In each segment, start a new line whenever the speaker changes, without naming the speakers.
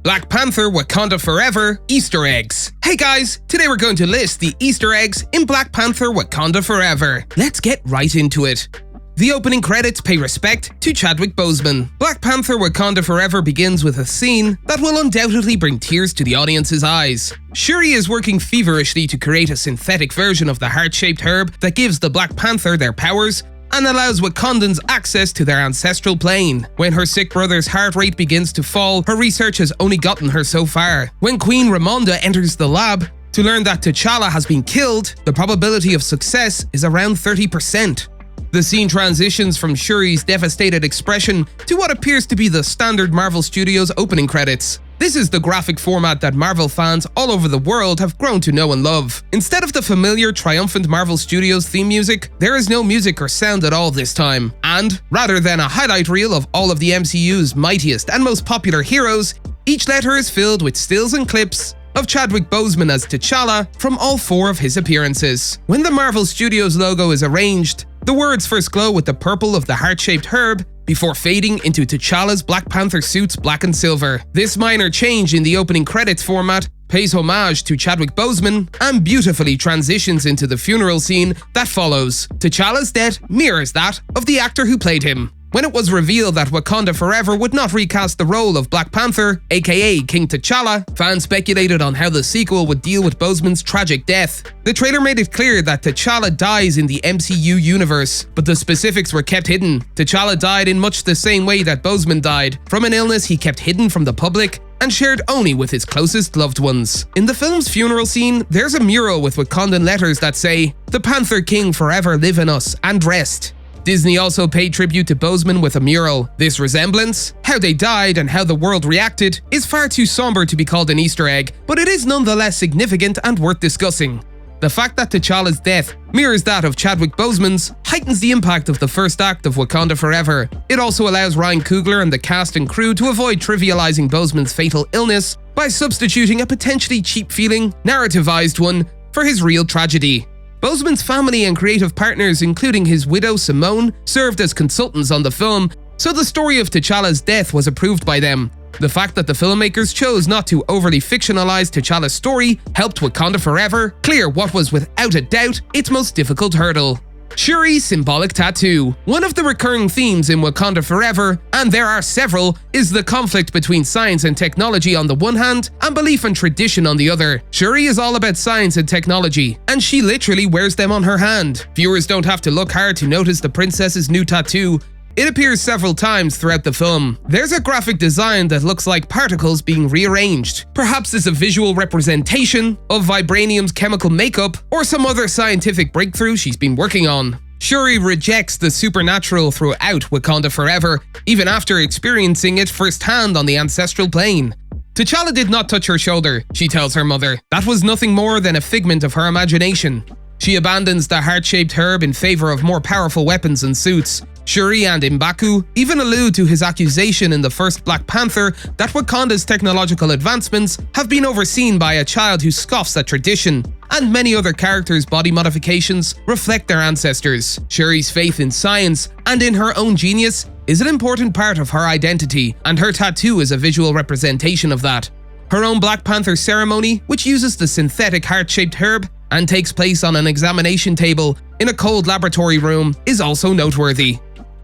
Black Panther Wakanda Forever Easter eggs. Hey guys, today we're going to list the Easter eggs in Black Panther Wakanda Forever. Let's get right into it. The opening credits pay respect to Chadwick Boseman. Black Panther Wakanda Forever begins with a scene that will undoubtedly bring tears to the audience's eyes. Shuri is working feverishly to create a synthetic version of the heart-shaped herb that gives the Black Panther their powers and allows Wakandans access to their ancestral plane. When her sick brother's heart rate begins to fall, her research has only gotten her so far. When Queen Ramonda enters the lab to learn that T'Challa has been killed, the probability of success is around 30%. The scene transitions from Shuri's devastated expression to what appears to be the standard Marvel Studios opening credits. This is the graphic format that Marvel fans all over the world have grown to know and love. Instead of the familiar, triumphant Marvel Studios theme music, there is no music or sound at all this time. And, rather than a highlight reel of all of the MCU's mightiest and most popular heroes, each letter is filled with stills and clips of Chadwick Boseman as T'Challa from all 4 of his appearances. When the Marvel Studios logo is arranged, the words first glow with the purple of the heart-shaped herb before fading into T'Challa's Black Panther suit's black and silver. This minor change in the opening credits format pays homage to Chadwick Boseman and beautifully transitions into the funeral scene that follows. T'Challa's death mirrors that of the actor who played him. When it was revealed that Wakanda Forever would not recast the role of Black Panther, aka King T'Challa, fans speculated on how the sequel would deal with Boseman's tragic death. The trailer made it clear that T'Challa dies in the MCU universe, but the specifics were kept hidden. T'Challa died in much the same way that Boseman died, from an illness he kept hidden from the public and shared only with his closest loved ones. In the film's funeral scene, there's a mural with Wakandan letters that say, "The Panther King forever live in us and rest." Disney also paid tribute to Boseman with a mural. This resemblance, how they died and how the world reacted, is far too somber to be called an Easter egg, but it is nonetheless significant and worth discussing. The fact that T'Challa's death mirrors that of Chadwick Boseman's heightens the impact of the first act of Wakanda Forever. It also allows Ryan Coogler and the cast and crew to avoid trivializing Boseman's fatal illness by substituting a potentially cheap-feeling, narrativized one for his real tragedy. Boseman's family and creative partners, including his widow Simone, served as consultants on the film, so the story of T'Challa's death was approved by them. The fact that the filmmakers chose not to overly fictionalize T'Challa's story helped Wakanda Forever clear what was without a doubt its most difficult hurdle. Shuri's symbolic tattoo. One of the recurring themes in Wakanda Forever, and there are several, is the conflict between science and technology on the one hand and belief and tradition on the other. Shuri is all about science and technology, and she literally wears them on her hand. Viewers don't have to look hard to notice the princess's new tattoo. It appears several times throughout the film. There's a graphic design that looks like particles being rearranged. Perhaps it's a visual representation of vibranium's chemical makeup or some other scientific breakthrough she's been working on. Shuri rejects the supernatural throughout Wakanda Forever, even after experiencing it firsthand on the ancestral plane. T'Challa did not touch her shoulder, she tells her mother. That was nothing more than a figment of her imagination. She abandons the heart-shaped herb in favor of more powerful weapons and suits. Shuri and M'Baku even allude to his accusation in the first Black Panther that Wakanda's technological advancements have been overseen by a child who scoffs at tradition, and many other characters' body modifications reflect their ancestors. Shuri's faith in science and in her own genius is an important part of her identity, and her tattoo is a visual representation of that. Her own Black Panther ceremony, which uses the synthetic heart-shaped herb and takes place on an examination table in a cold laboratory room, is also noteworthy.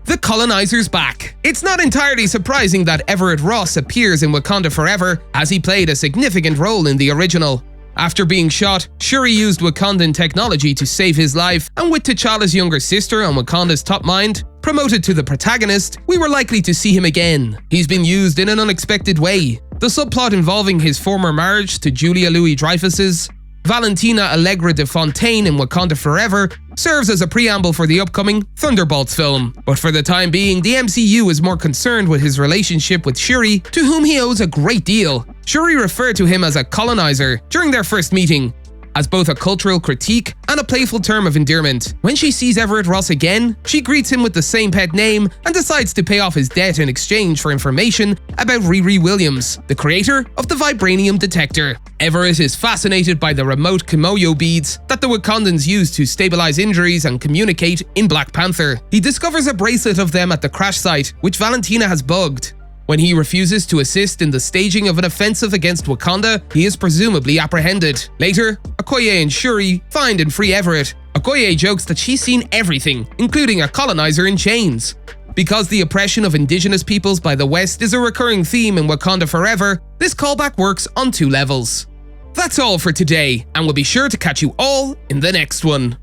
The colonizer's back. It's not entirely surprising that Everett Ross appears in Wakanda Forever, as he played a significant role in the original. After being shot, Shuri used Wakandan technology to save his life, and with T'Challa's younger sister and Wakanda's top mind promoted to the protagonist, we were likely to see him again. He's been used in an unexpected way. The subplot involving his former marriage to Julia Louis-Dreyfus's Valentina Allegra de Fontaine in Wakanda Forever serves as a preamble for the upcoming Thunderbolts film. But for the time being, the MCU is more concerned with his relationship with Shuri, to whom he owes a great deal. Shuri referred to him as a colonizer during their first meeting, as both a cultural critique and a playful term of endearment. When she sees Everett Ross again, she greets him with the same pet name and decides to pay off his debt in exchange for information about Riri Williams, the creator of the vibranium detector. Everett is fascinated by the remote Kimoyo beads that the Wakandans use to stabilize injuries and communicate in Black Panther. He discovers a bracelet of them at the crash site, which Valentina has bugged. When he refuses to assist in the staging of an offensive against Wakanda, he is presumably apprehended. Later, Okoye and Shuri find and free Everett. Okoye jokes that she's seen everything, including a colonizer in chains. Because the oppression of indigenous peoples by the West is a recurring theme in Wakanda Forever, this callback works on 2 levels. That's all for today, and we'll be sure to catch you all in the next one.